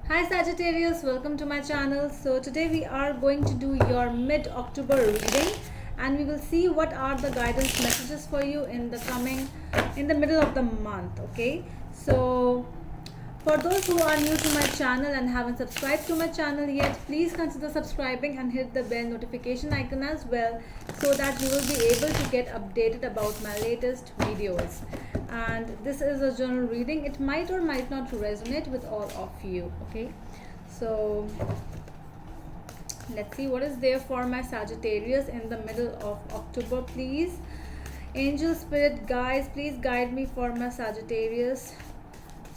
Hi Sagittarius, welcome to my channel. So today we are going to do your mid-October reading and we will see what are the guidance messages for you in the middle of the month, okay? So for those who are new to my channel and haven't subscribed to my channel yet, please consider subscribing and hit the bell notification icon as well so that you will be able to get updated about my latest videos. And this is a general reading. It might or might not resonate with all of you, okay? So let's see what is there for my Sagittarius in the middle of October, please. Angel, spirit, guys, please guide me for my Sagittarius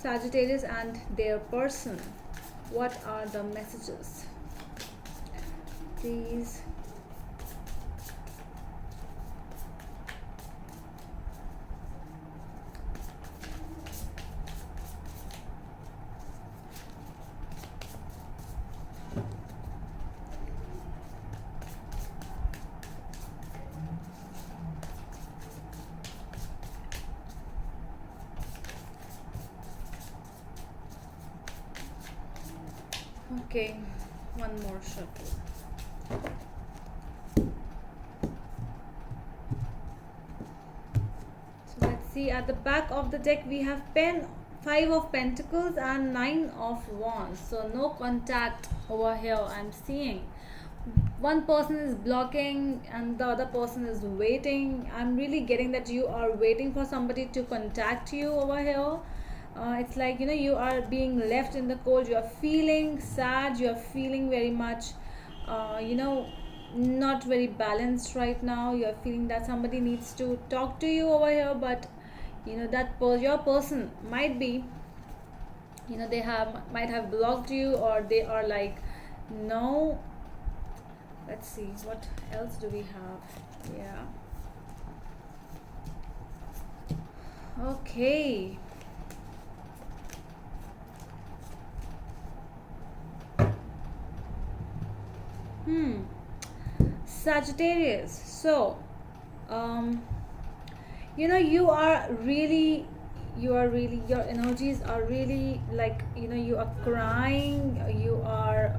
and their person. What are the messages, please? Okay, one more shuffle. So let's see, at the back of the deck we have Five of Pentacles and Nine of Wands. So no contact over here. I'm seeing one person is blocking and the other person is waiting. I'm really getting that you are waiting for somebody to contact you over here. It's like, you are being left in the cold. You are feeling sad. You are feeling very much not very balanced right now. You are feeling that somebody needs to talk to you over here, but your person might be, they might have blocked you, or they are like, no. Let's see, what else do we have? Yeah, okay. Sagittarius. So your energies are really like, you are crying, you are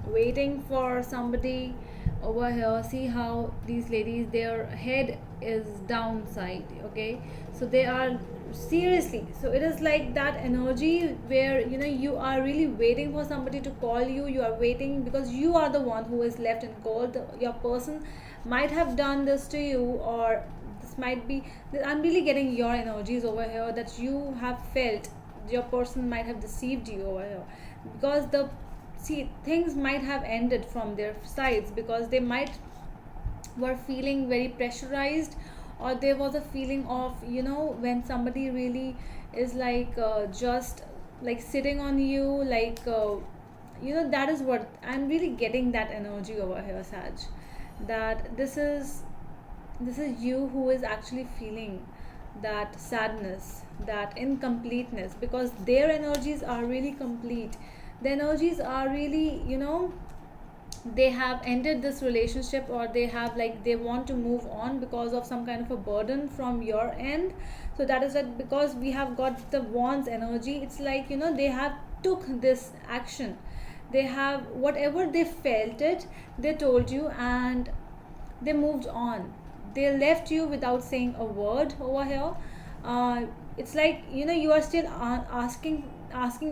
waiting for somebody over here. See how these ladies, their head is downside, okay? So they are seriously, so it is like that energy where you are really waiting for somebody to call you. You are waiting because you are the one who is left in cold. Your person might have done this to you, or this might be, I'm really getting your energies over here that you have felt your person might have deceived you over here, because things might have ended from their sides, because they might were feeling very pressurized, or there was a feeling of, when somebody really is like just like sitting on you, like that is what I'm really getting, that energy over here, Sag, that this is you who is actually feeling that sadness, that incompleteness, because their energies are really complete. The energies are really, they have ended this relationship, or they have, like, they want to move on because of some kind of a burden from your end. So that is it, because we have got the Wands energy. It's like, they have took this action. They have, whatever they felt it, they told you, and they moved on. They left you without saying a word over here. It's like, you are still asking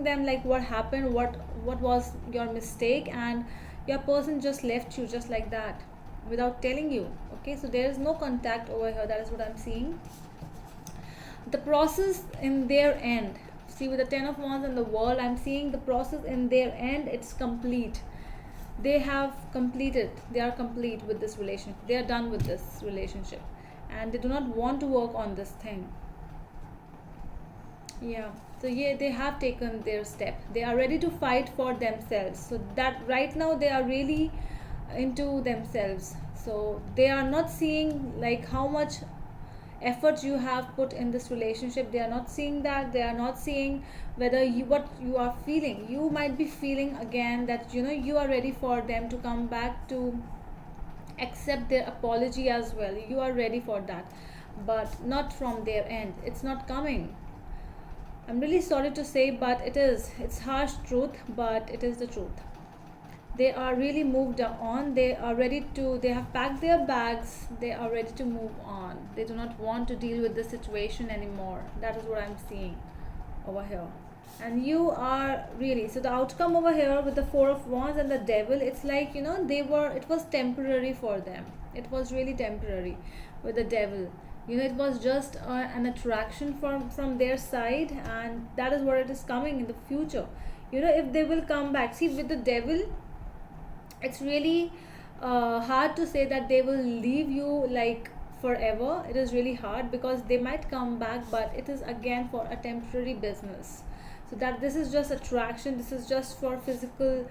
them, like, what happened, what was your mistake, and your person just left you just like that without telling you. Okay, so there is no contact over here. That is what I'm seeing. The process in their end, see, with the Ten of Wands and the World, I'm seeing the process in their end, it's complete. They have completed, they are complete with this relationship, they are done with this relationship, and they do not want to work on this thing. Yeah, so yeah, they have taken their step. They are ready to fight for themselves. So that right now they are really into themselves. So they are not seeing like how much effort you have put in this relationship. They are not seeing that. They are not seeing whether what you are feeling. You might be feeling again that you are ready for them to come back, to accept their apology as well. You are ready for that, but not from their end. It's not coming. I'm really sorry to say, but it's harsh truth, but it is the truth. They are really moved on. They are ready to, they have packed their bags, they are ready to move on. They do not want to deal with the situation anymore. That is what I'm seeing over here. And you are really, so the outcome over here with the Four of Wands and the Devil, it's like, it was temporary for them. It was really temporary with the Devil. It was just an attraction from their side, and that is what it is coming in the future. If they will come back, see, with the Devil, it's really hard to say that they will leave you like forever. It is really hard because they might come back, but it is again for a temporary business. So that this is just attraction, this is just for physical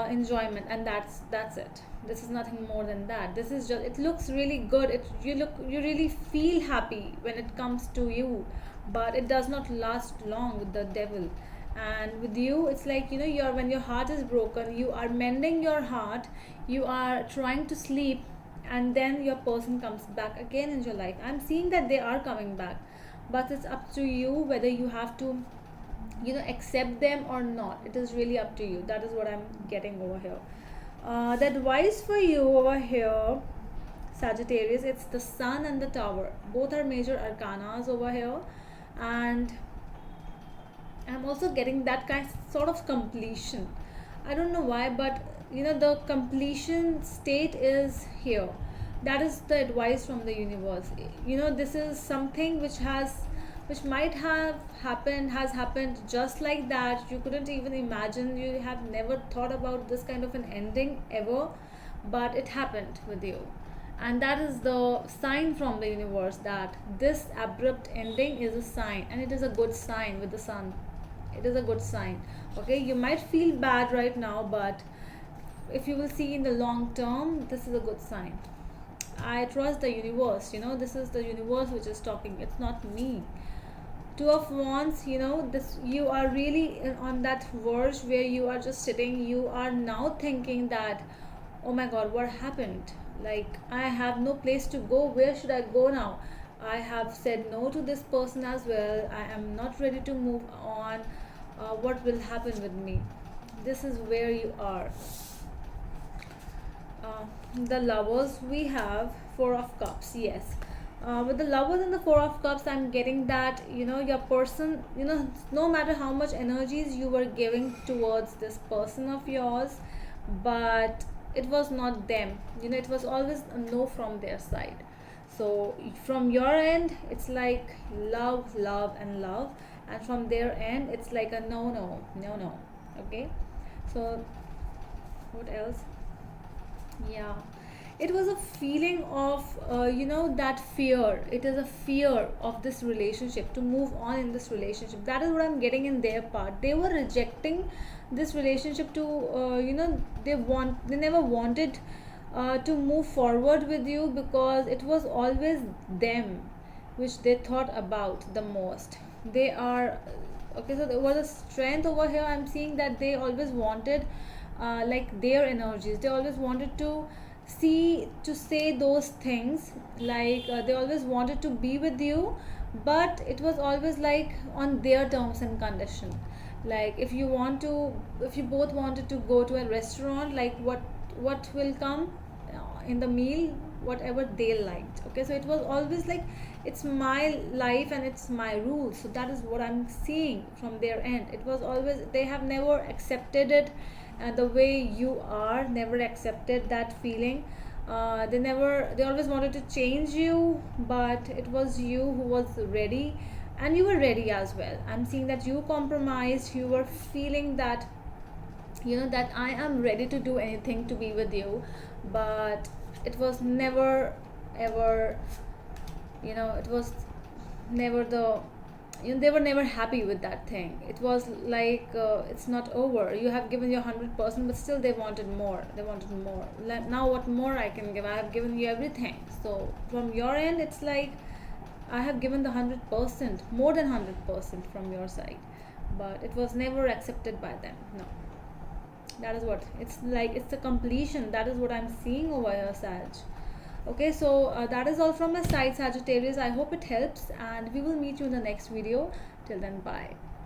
enjoyment, and that's it. This is nothing more than that. This is just, it looks really good, you really feel happy when it comes to you, but it does not last long with the Devil. And with you, it's like, you're, when your heart is broken, you are mending your heart, you are trying to sleep, and then your person comes back again in your life. I'm seeing that they are coming back, but it's up to you whether you have to accept them or not. It is really up to you. That is what I'm getting over here. The advice for you over here, Sagittarius, it's the Sun and the Tower. Both are major arcanas over here, and I'm also getting that kind sort of completion. I don't know why, but the completion state is here. That is the advice from the universe. This is something which might have happened, has happened just like that. You couldn't even imagine, you have never thought about this kind of an ending ever, but it happened with you. And that is the sign from the universe that this abrupt ending is a sign, and it is a good sign with the Sun. It is a good sign. Okay, you might feel bad right now, but if you will see in the long term, this is a good sign. I trust the universe. This is the universe which is talking, it's not me. Two of Wands, this, you are really on that verge where you are just sitting, you are now thinking that, oh my god, what happened, like I have no place to go, where should I go now? I have said no to this person as well, I am not ready to move on. What will happen with me? This is where you are. The Lovers, we have Four of Cups. Yes, with the Lovers and the Four of Cups, I'm getting that your person, no matter how much energies you were giving towards this person of yours, but it was not them. It was always a no from their side. So from your end, it's like love, love, and love, and from their end, it's like a no, no, no, no. Okay, so what else? Yeah, it was a feeling of that fear. It is a fear of this relationship, to move on in this relationship. That is what I'm getting in their part. They were rejecting this relationship to they never wanted to move forward with you, because it was always them which they thought about the most. They are okay, so there was a strength over here. I'm seeing that they always wanted like their energies, they always wanted to say those things, like they always wanted to be with you, but it was always like on their terms and condition. Like if you both wanted to go to a restaurant, like what will come in the meal, whatever they liked. Okay, so it was always like, it's my life and it's my rules. So that is what I'm seeing from their end. It was always, they have never accepted it the way you are, never accepted that feeling. They always wanted to change you, but it was you who was ready, and you were ready as well. I'm seeing that you compromised, you were feeling that that I am ready to do anything to be with you, but it was never ever, it was never the, they were never happy with that thing. It was like it's not over, you have given your 100%, but still they wanted more, now what more I can give? I have given you everything. So from your end, it's like I have given the 100%, more than 100% from your side, but it was never accepted by them. No, that is what it's like, it's a completion. That is what I'm seeing over here, Sag. Okay, so that is all from my side, Sagittarius. I hope it helps, and we will meet you in the next video. Till then, bye.